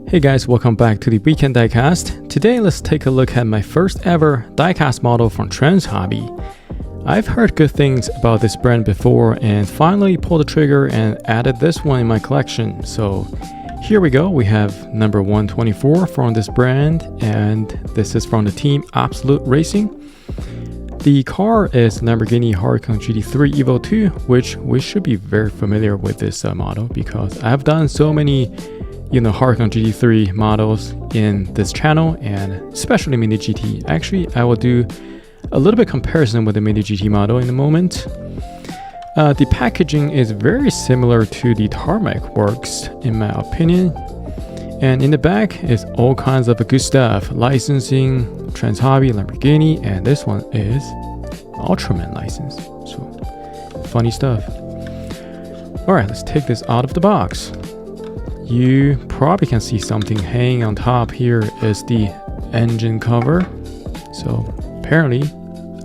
Hey guys, welcome back to the weekend diecast. Today let's take a look at my first ever diecast model from Trans Hobby. I've heard good things about this brand before and finally pulled the trigger and added this one in my collection. So here we go, we have number 124 from this brand, and this is from the team Absolute Racing. The car is Lamborghini Huracan GT3 EVO 2, which we should be very familiar with this model because I've done so many Huracan GT3 models in this channel, and especially Mini GT. Actually, I will do a little bit comparison with the Mini GT model in a moment. The packaging is very similar to the Tarmac Works in my opinion, and in the back is all kinds of good stuff: licensing, Trans Hobby, Lamborghini, and this one is Ultraman license. So funny stuff. All right, let's take this out of the box. You probably can see something hanging on top here is the engine cover. So apparently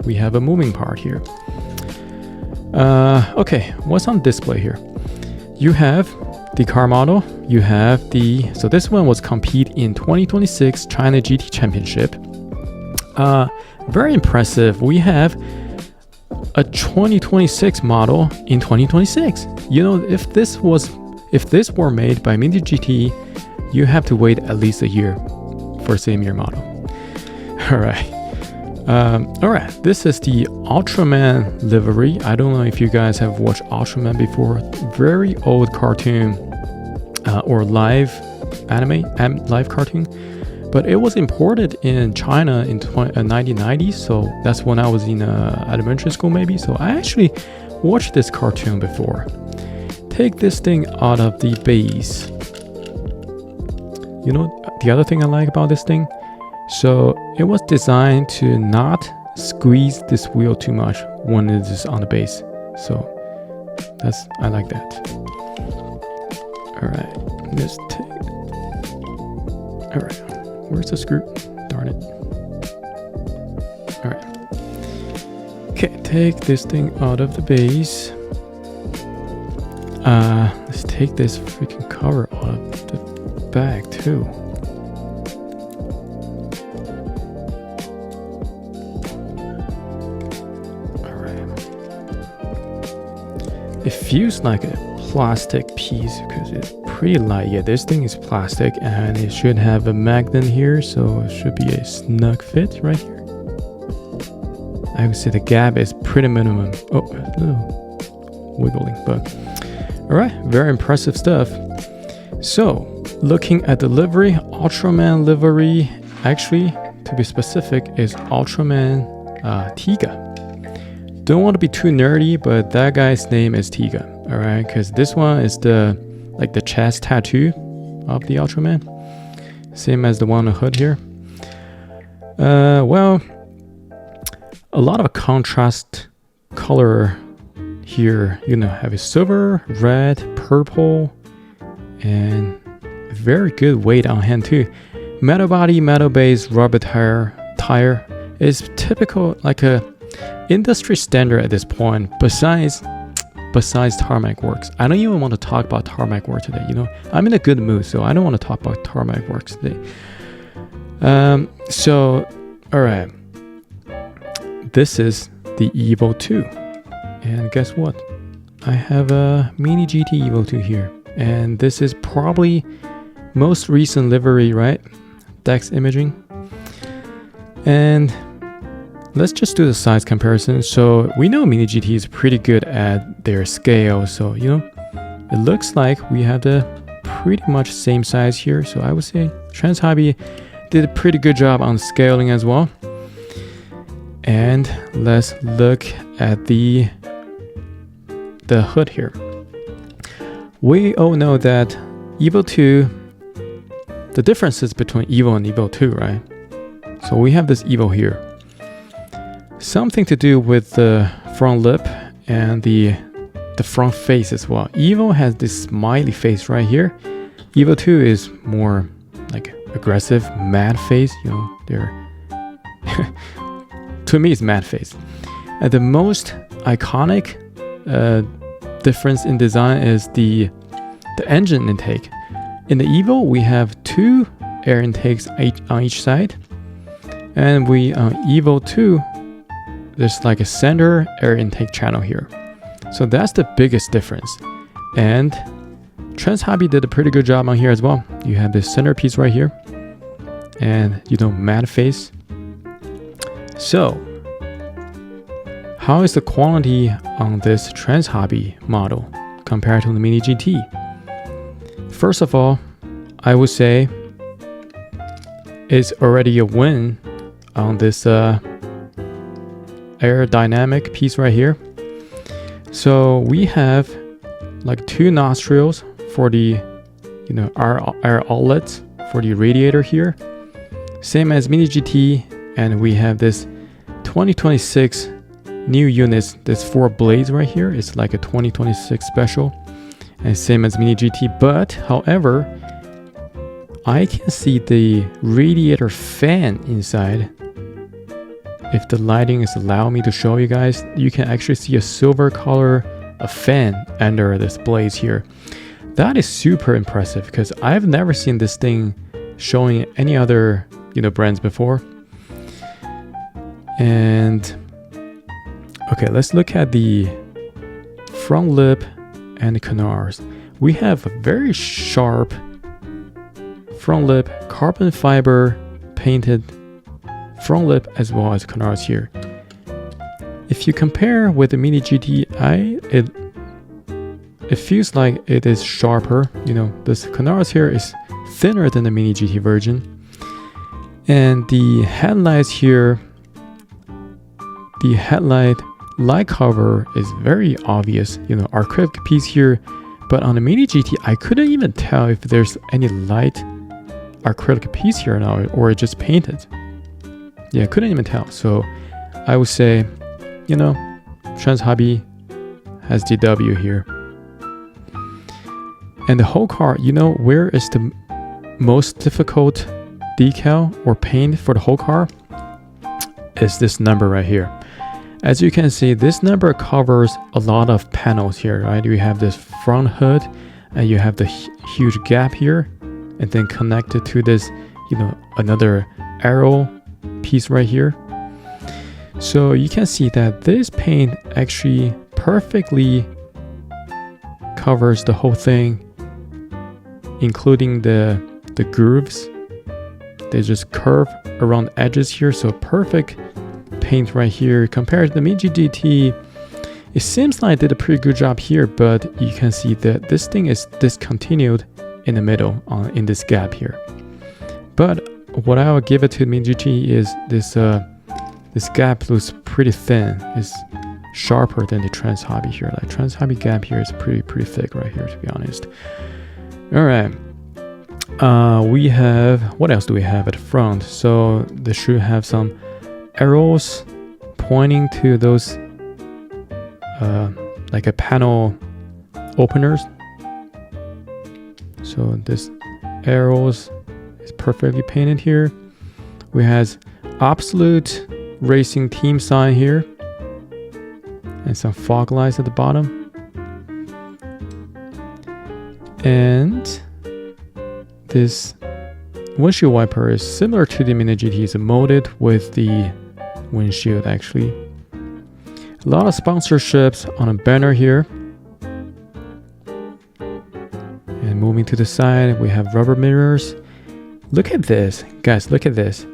we have a moving part here. Okay, what's on display here? You have the car model, you have so this one was compete in 2026 China GT Championship. Very impressive. We have a 2026 model in 2026. If this were made by Mini GT, you have to wait at least a year for same year model. Alright, this is the Ultraman livery. I don't know if you guys have watched Ultraman before. Very old cartoon or live anime, live cartoon. But it was imported in China in 1990s, so that's when I was in elementary school maybe. So I actually watched this cartoon before. Take this thing out of the base. The other thing I like about this thing, so it was designed to not squeeze this wheel too much when it is on the base. So I like that. All right, let's take. All right, where's the screw? Darn it. All right. Okay, take this thing out of the base. Let's take this freaking cover out of the bag too. Alright. It feels like a plastic piece because it's pretty light. Yeah, this thing is plastic and it should have a magnet here, so it should be a snug fit right here. I would say the gap is pretty minimum. Oh, no. Wiggling, but alright, very impressive stuff. So, looking at the livery, Ultraman livery, actually, to be specific, is Ultraman Tiga. Don't want to be too nerdy, but that guy's name is Tiga, alright? Because this one is the chest tattoo of the Ultraman. Same as the one on the hood here. Well, a lot of contrast color here, have a silver, red, purple, and very good weight on hand too. Metal body, metal base, rubber tire is typical, like a industry standard at this point. Besides Tarmac Works, I don't even want to talk about Tarmac Works today. I'm in a good mood, so I don't want to talk about Tarmac Works today. So, all right, this is the EVO 2. And guess what? I have a Mini GT EVO 2 here. And this is probably most recent livery, right? Dex imaging. And let's just do the size comparison. So we know Mini GT is pretty good at their scale. So, it looks like we have the pretty much same size here. So I would say Trans Hobby did a pretty good job on scaling as well. And let's look at the hood here. We all know that EVO 2, the differences between EVO and EVO 2, right? So we have this EVO here. Something to do with the front lip and the front face as well. EVO has this smiley face right here. EVO 2 is more like aggressive, mad face. They're to me it's mad face. The most iconic difference in design is the engine intake. In the EVO, we have 2 air intakes on each side. And we on EVO 2, there's like a center air intake channel here. So that's the biggest difference. And Trans Hobby did a pretty good job on here as well. You have this centerpiece right here. And matte face. So, how is the quality on this Trans Hobby model compared to the Mini GT? First of all, I would say it's already a win on this aerodynamic piece right here. So we have like 2 nostrils for the air outlets for the radiator here, same as Mini GT, and we have this 2026 new units. This 4 blades right here. It's like a 2026 special, and same as Mini GT. But however, I can see the radiator fan inside. If the lighting is allowing me to show you guys, you can actually see a silver color fan under this blades here. That is super impressive because I've never seen this thing showing any other brands before. And okay, let's look at the front lip and the canards. We have a very sharp front lip, carbon fiber painted front lip as well as canards here. If you compare with the Mini GT, it feels like it is sharper. This canards here is thinner than the Mini GT version. And the headlights here, the headlight light cover is very obvious, acrylic piece here. But on the Mini GT, I couldn't even tell if there's any light acrylic piece here now or it just painted. Yeah, I couldn't even tell. So I would say, Trans Hobby has the W here. And the whole car, where is the most difficult decal or paint for the whole car? Is this number right here. As you can see, this number covers a lot of panels here, right? You have this front hood and you have the huge gap here, and then connected to this, another arrow piece right here. So you can see that this paint actually perfectly covers the whole thing, including the grooves. They just curve around the edges here, so perfect paint right here. Compared to the Mini GT, it seems like I did a pretty good job here, but you can see that this thing is discontinued in the middle in this gap here. But what I would give it to the Mini GT is this gap looks pretty thin. It's sharper than the Trans Hobby here. Like Trans Hobby gap here is pretty thick right here, to be honest. All right. We have, what else do we have at the front? So they should have some arrows pointing to those like a panel openers. So this arrows is perfectly painted here. We have Absolute Racing Team sign here and some fog lights at the bottom. And this windshield wiper is similar to the Mini GT. It's molded with the windshield actually. A lot of sponsorships on a banner here. And moving to the side, we have rubber mirrors. Look at this, guys, look at this.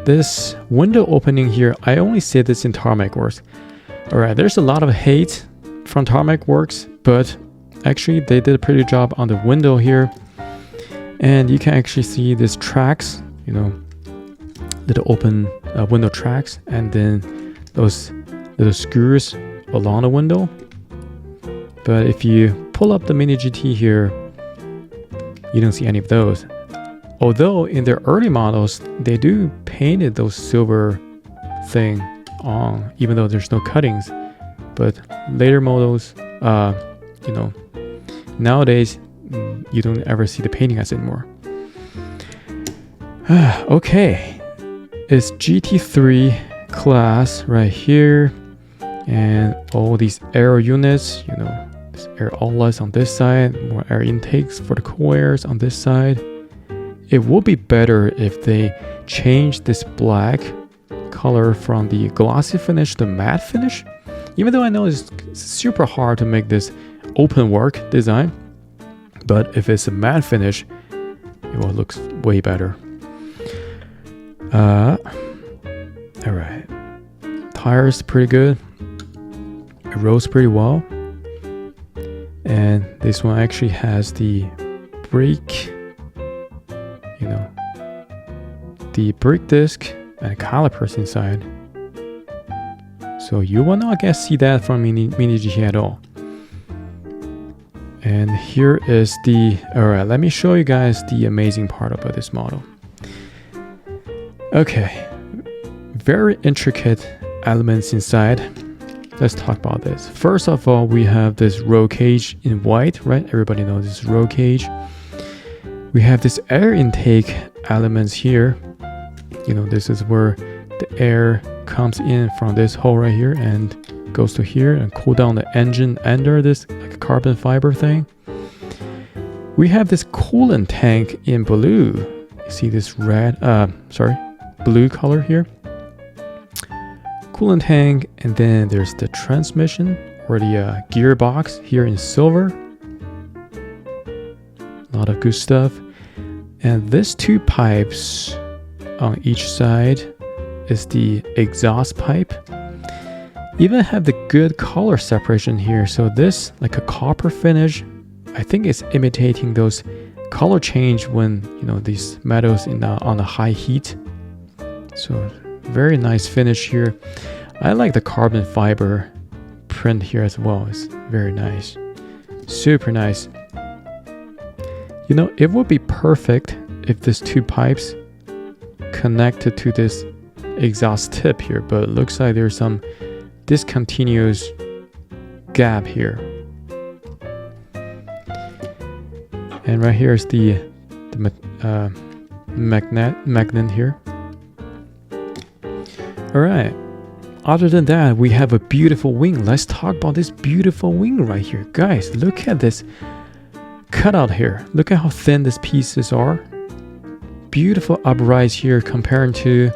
This window opening here, I only see this in Tarmac Works. Alright, there's a lot of hate from Tarmac Works, but actually they did a pretty good job on the window here. And you can actually see these tracks, little open window tracks, and then those little screws along the window. But if you pull up the Mini GT here, you don't see any of those. Although in their early models, they do painted those silver thing on, even though there's no cuttings. But later models, nowadays, you don't ever see the painting as anymore. Okay, it's GT3 class right here, and all these aero units, This air outlets on this side, more air intakes for the cool airs on this side. It would be better if they change this black color from the glossy finish to matte finish. Even though I know it's super hard to make this open work design, but if it's a matte finish, it will look way better. All right, tires pretty good. It rolls pretty well, and this one actually has the brake, you know, the brake disc and calipers inside. So you will not see that from Mini GT at all. And here is the, alright, let me show you guys the amazing part about this model. Okay, very intricate elements inside. Let's talk about this. First of all, we have this roll cage in white, right? Everybody knows this roll cage. We have this air intake elements here. You know, this is where the air comes in from this hole right here and goes to here and cool down the engine under this like carbon fiber thing. We have this coolant tank in blue. You see this blue color here. Coolant tank, and then there's the transmission or the gearbox here in silver. A lot of good stuff. And these two pipes on each side is the exhaust pipe. Even have the good color separation here. So this like a copper finish, I think it's imitating those color change when these metals on a high heat. So very nice finish here. I like the carbon fiber print here as well. It's very nice, super nice. It would be perfect if these two pipes connected to this exhaust tip here, but it looks like there's some discontinuous gap here. And right here is the magnet here. All right. Other than that, we have a beautiful wing. Let's talk about this beautiful wing right here. Guys, look at this cutout here. Look at how thin these pieces are. Beautiful uprise here compared to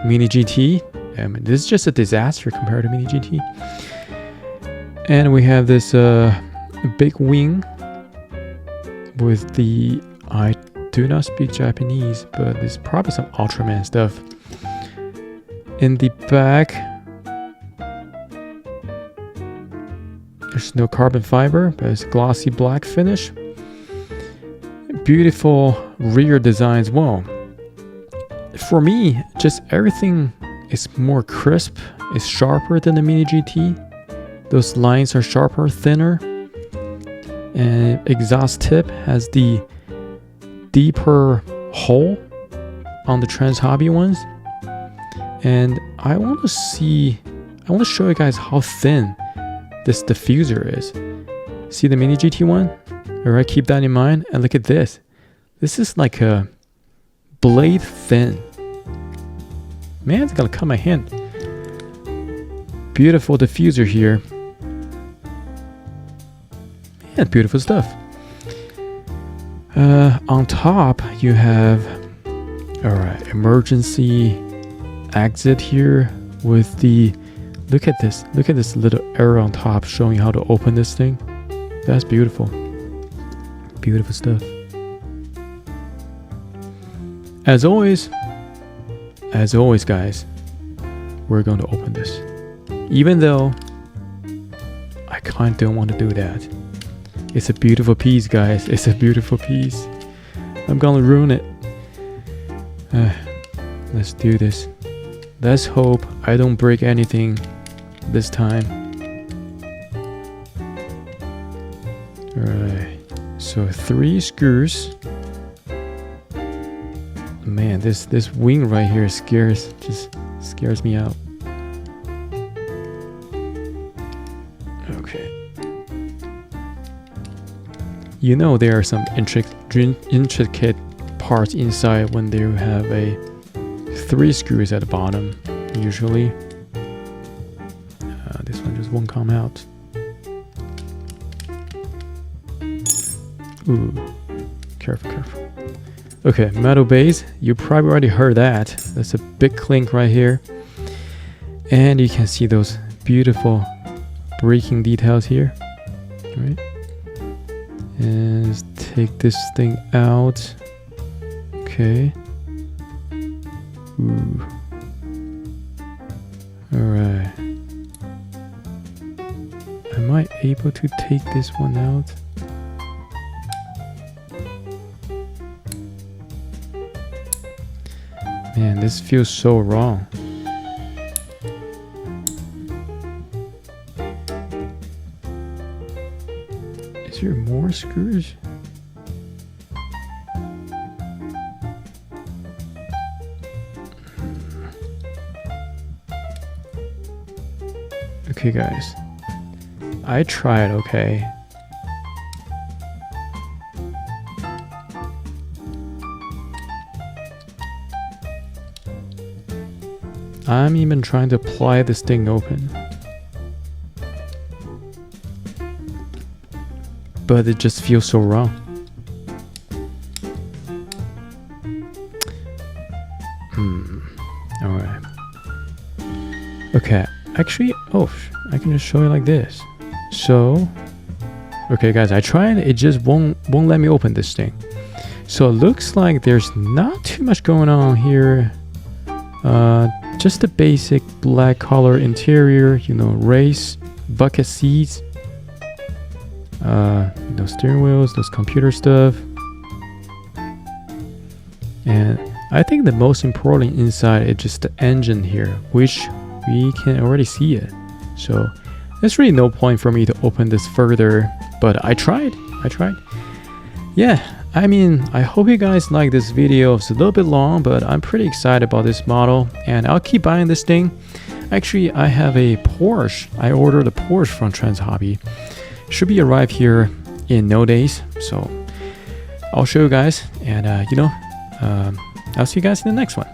Mini GT. I mean, this is just a disaster compared to Mini GT. And we have this big wing with the, I do not speak Japanese, but it's probably some Ultraman stuff. In the back, there's no carbon fiber, but it's glossy black finish. Beautiful rear design as well. For me, just everything is more crisp. It's sharper than the Mini GT. Those lines are sharper, thinner. And exhaust tip has the deeper hole on the Trans Hobby ones. And I want to show you guys how thin this diffuser is. See the Mini GT one? Alright, keep that in mind. And look at this. This is like a blade thin. Man, it's gonna cut my hand. Beautiful diffuser here. Man, beautiful stuff. On top, you have, alright, emergency exit here with the, look at this little arrow on top showing how to open this thing. That's beautiful. Beautiful stuff. As always guys, we're going to open this, even though I kind of don't want to do that. It's a beautiful piece, guys. It's a beautiful piece. I'm gonna ruin it. Let's do this. Let's hope I don't break anything this time. Alright, so 3 screws. Man, this wing right here just scares me out. Okay. There are some intricate parts inside when they have a 3 screws at the bottom, usually. This one just won't come out. Ooh, careful, careful. Okay, metal base. You probably already heard that. That's a big clink right here. And you can see those beautiful braking details here. Right? And let's take this thing out. Okay. Ooh. Alright. Am I able to take this one out? Man, this feels so wrong. Is there more screws? Okay, guys. I tried, okay? I'm even trying to pry this thing open. But it just feels so wrong. Alright. Okay, actually, oh, I can just show you like this. So, okay guys, I tried, it just won't let me open this thing. So it looks like there's not too much going on here. Just the basic black color interior, you know, race, bucket seats, those steering wheels, those computer stuff. And I think the most important inside is just the engine here, which we can already see it. So there's really no point for me to open this further, but I tried. Yeah, I mean, I hope you guys like this video. It's a little bit long, but I'm pretty excited about this model and I'll keep buying this thing. Actually, I have a Porsche. I ordered a Porsche from Trans Hobby. Should be arrived here in no days. So I'll show you guys and, I'll see you guys in the next one.